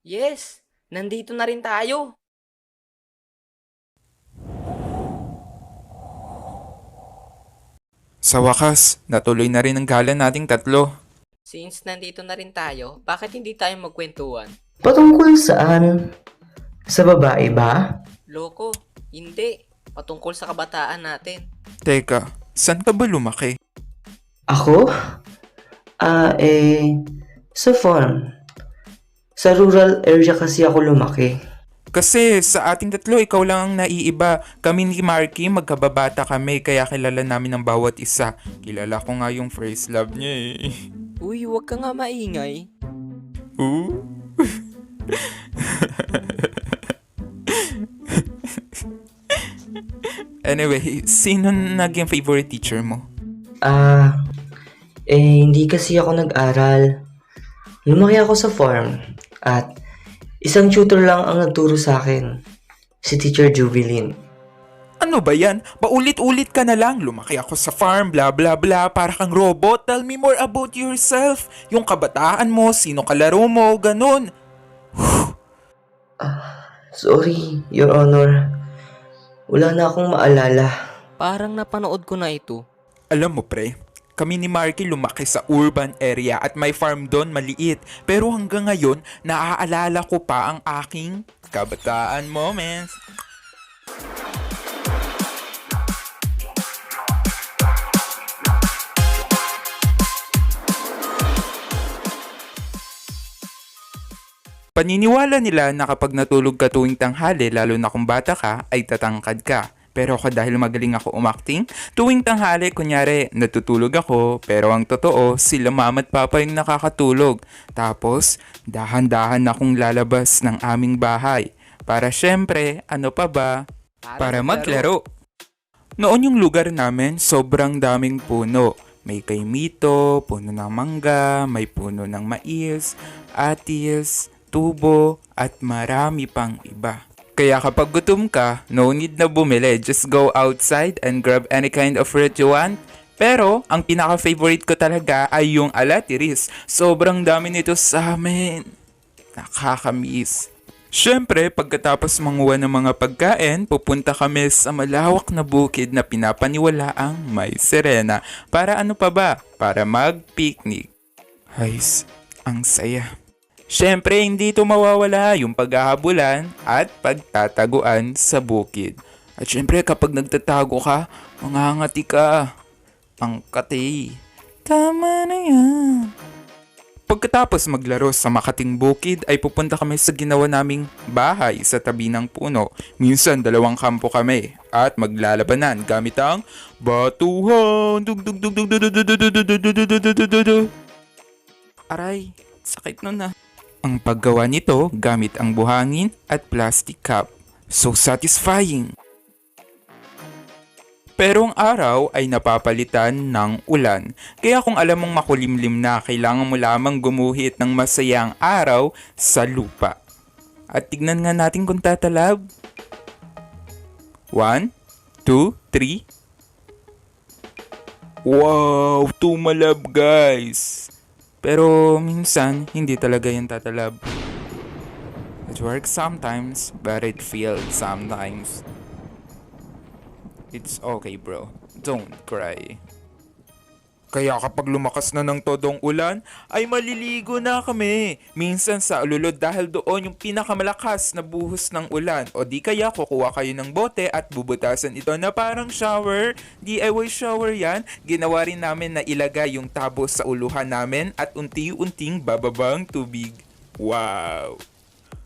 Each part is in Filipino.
Yes, nandito na rin tayo. Sa wakas, natuloy na rin ang gala nating tatlo. Since nandito na rin tayo, bakit hindi tayo magkwentuhan? Patungkol saan? Sa babae ba? Loko, hindi. Patungkol sa kabataan natin. Teka, saan ka ba lumaki? Ako? Sa farm. Sa rural area kasi ako lumaki. Kasi sa ating tatlo, ikaw lang ang naiiba. Kami ni Marky, magkababata kami, kaya kilala namin ang bawat isa. Kilala ko nga yung first love niya eh. Uy, wag ka nga maingay. Ooh. Anyway, sino naging favorite teacher mo? Hindi kasi ako nag-aral. Lumaki ako sa farm. At isang tutor lang ang nagturo sa akin. Si Teacher Jubilin. Ano ba yan? Paulit-ulit ka na lang. Lumaki ako sa farm, bla bla bla, para kang robot. Tell me more about yourself. Yung kabataan mo, sino kalaro mo, ganun. Sorry, Your Honor. Wala na akong maalala. Parang napanood ko na ito. Alam mo pre, kami ni Marky lumaki sa urban area at may farm doon maliit. Pero hanggang ngayon, naaalala ko pa ang aking kabataan moments. Paniniwala nila na kapag natulog ka tuwing tanghali, lalo na kung bata ka, ay tatangkad ka. Pero ako dahil magaling ako umakting, tuwing tanghali, kunyari, natutulog ako, pero ang totoo, sila mama at papa yung nakakatulog. Tapos, dahan-dahan akong lalabas ng aming bahay. Para syempre, ano pa ba? Para maglaro. Noon yung lugar namin, sobrang daming puno. May kaimito, puno ng mangga, may puno ng mais, atis, tubo, at marami pang iba. Kaya kapag gutom ka, no need na bumili. Just go outside and grab any kind of fruit you want. Pero, ang pinaka-favorite ko talaga ay yung alatiris. Sobrang dami nito sa amin. Nakakamiss. Siyempre, pagkatapos manguha ng mga pagkain, pupunta kami sa malawak na bukid na pinapaniwalaang may sirena. Para ano pa ba? Para mag-picnic. Hays, ang saya. Siyempre, hindi ito mawawala yung paghahabulan at pagtataguan sa bukid. At siyempre, kapag nagtatago ka, mangangati ka. Ang kati. Tama na yan. Pagkatapos maglaro sa makating bukid ay pupunta kami sa ginawa naming bahay sa tabi ng puno. Minsan 2 kampo kami at maglalabanan gamit ang batuhan. Aray, sakit nun ah. Ang paggawa nito gamit ang buhangin at plastic cup. So satisfying! Pero ang araw ay napapalitan ng ulan. Kaya kung alam mong makulimlim na, kailangan mo lamang gumuhit ng masayang araw sa lupa. At tignan nga natin kung tatalab. 1, 2, 3. Wow! Tumalab guys! Pero minsan, hindi talaga yan tatalab. It works sometimes, but it fails sometimes. It's okay bro, don't cry. Kaya kapag lumakas na ng todong ulan, ay maliligo na kami. Minsan sa ululod dahil doon yung pinakamalakas na buhos ng ulan. O di kaya kukuha kayo ng bote at bubutasan ito na parang shower. DIY shower yan. Ginawa rin namin na ilagay yung tabo sa uluhan namin at unti-unting bababang tubig. Wow!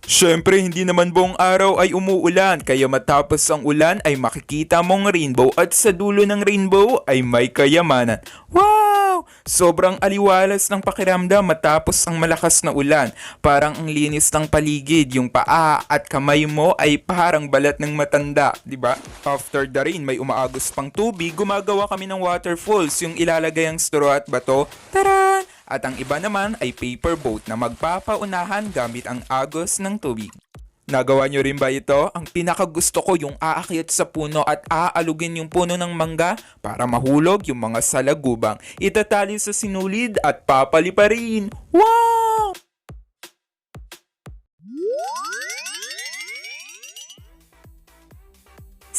Siyempre, hindi naman buong araw ay umuulan, kaya matapos ang ulan ay makikita mong rainbow at sa dulo ng rainbow ay may kayamanan. Wow! Sobrang aliwalas ng pakiramdam matapos ang malakas na ulan. Parang ang linis ng paligid, yung paa at kamay mo ay parang balat ng matanda, di ba? After the rain, may umaagos pang tubig, gumagawa kami ng waterfalls, yung ilalagay ang straw at bato. Tara! At ang iba naman ay paper boat na magpapaunahan gamit ang agos ng tubig. Nagawa nyo rin ba ito? Ang pinakagusto ko yung aakyat sa puno at aalugin yung puno ng mangga para mahulog yung mga salagubang. Itatali sa sinulid at papali pa rin. Wow!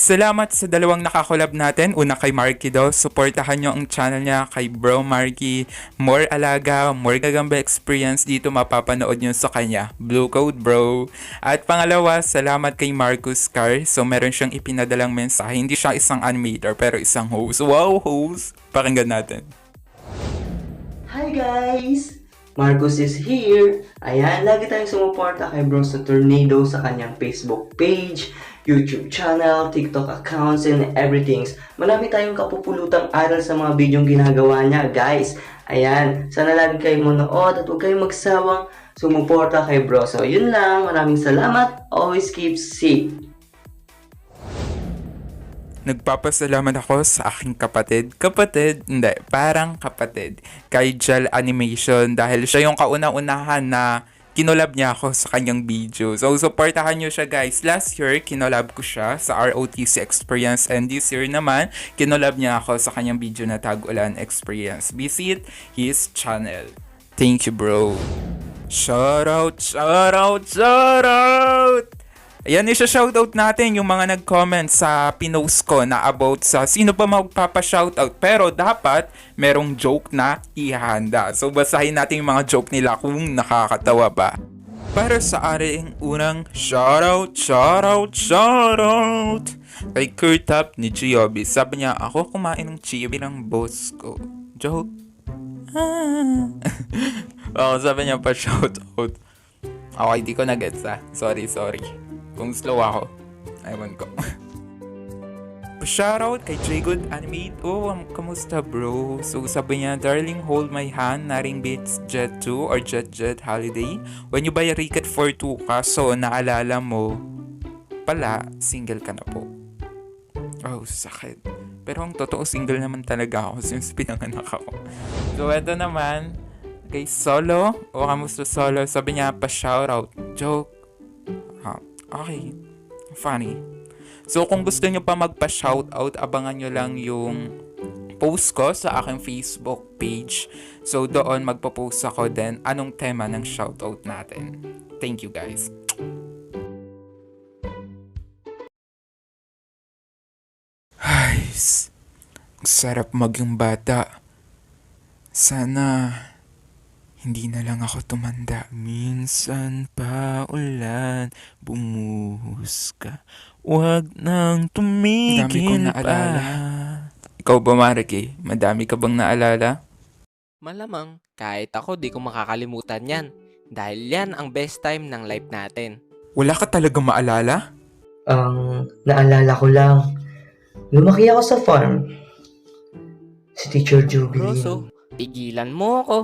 Salamat sa dalawang nakakolab natin. Una kay Marky daw. Supportahan nyo ang channel niya kay Bro Marky. More alaga, more gagamba experience dito mapapanood nyo sa kanya. Blue Code Bro. At pangalawa, salamat kay Marcus Car. So meron siyang ipinadalang mensahe. Hindi siya isang animator pero isang host. Wow, host! Pakinggan natin. Hi guys! Marcus is here! Ayan, lagi tayong sumuporta kay Bro sa Tornado sa kanyang Facebook page, YouTube channel, TikTok accounts, and everything. Marami tayong kapupulutang aral sa mga bidyong ginagawa niya, guys. Ayan, sana lagi kayong manood at huwag kayong magsawang sumuporta kay Bro. So, yun lang. Maraming salamat. Always keep safe. Nagpapasalamat ako sa aking kapatid, hindi, parang kapatid, kay Gel Animation dahil siya yung kauna-unahan na kinolab niya ako sa kanyang video. So, supportahan nyo siya guys. Last year, kinolab ko siya sa ROTC Experience and this year naman, kinolab niya ako sa kanyang video na Tag-Ulan Experience. Visit his channel. Thank you, bro. Shoutout! Ayan, isa-shoutout natin yung mga nag-comment sa pinost ko na about sa sino pa magpapa-shoutout. Pero dapat merong joke na ihanda. So basahin natin yung mga joke nila kung nakakatawa ba. Para sa aring unang shoutout kay Kurtap ni Giobi. Sabi niya, ako kumain ng chibi ng boss ko. Joke? Oo, sabi niya pa shoutout. Okay, di ko na-gets Sorry. Kung slow ako, ewan ko. Shoutout kay J-Good Animate. Oh, kamusta bro? So sabi niya, darling, hold my hand, naring beats Jet 2 or Jet Holiday. When you buy a Ricket for 2 ka, so naalala mo, pala, single ka na po. Oh, sakit. Pero ang totoo, single naman talaga ako since pinanganak ako. So eto naman, kay Solo. O kamusta Solo? Sabi niya, pa-shoutout. Joke. Okay. Funny. So, kung gusto nyo pa magpa-shoutout, abangan nyo lang yung post ko sa aking Facebook page. So, doon magpo-post ako din anong tema ng shoutout natin. Thank you, guys. Ay, sarap maging bata. Sana hindi na lang ako tumanda. Minsan pa ulan, bumuhos ka. Huwag nang tumigil Dami kong naalala. Ikaw ba, Mariki? Madami ka bang naalala? Malamang, kahit ako di ko makakalimutan yan. Dahil yan ang best time ng life natin. Wala ka talaga maalala? Ang naalala ko lang, lumaki ako sa farm. Si Teacher Jubilin. Roso, pigilan mo ako.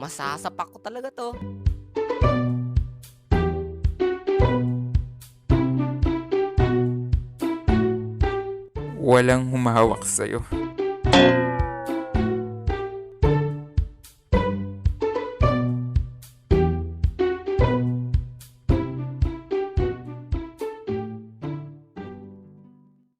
Masasapak ko talaga to. Walang humahawak sa'yo.